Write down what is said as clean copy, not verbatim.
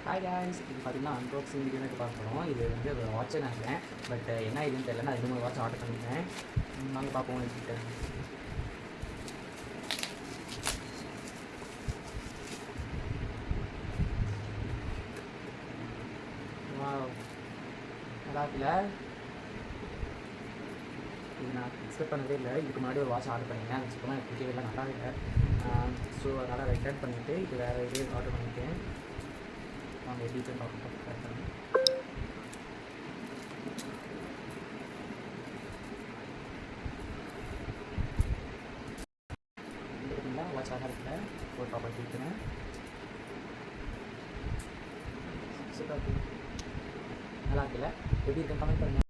Hi guys, இது பார்த்தீங்கன்னா unboxing வீடியோன்னு பார்க்குறோம். இது வந்து ஒரு வாட்சை நினைக்கிறேன். பட் என்ன இதுன்னு தெரியல. நான் 2-3 வாட்ச் ஆர்டர் பண்ணியிருக்கேன். நாங்கள் பார்ப்போம் எடுத்துகிட்டு. நல்லா இருக்குல்ல? இது நான் எக்ஸ்பெக்ட் பண்ணவே இல்லை. இதுக்கு முன்னாடி ஒரு வாட்ச் ஆர்டர் பண்ணியிருக்கேன். அது சுத்தமாக எனக்கு பிடிக்கவே இல்லை, நல்லா இல்லை. ஸோ அதனால் ரிட்டர்ன் பண்ணிவிட்டு இது வேறு இதே ஆர்டர் பண்ணியிருக்கேன். அவங்க எப்படி பார்க்க பண்ணி வாட்ச் ஆக இருக்குல்ல, ஒரு பாப்பா கேட்குறேன். சூப்பராக இருக்குது, நல்லா இருக்குல்ல? எப்படி இருக்குன்னு கமெண்ட் பண்ணுங்கள்.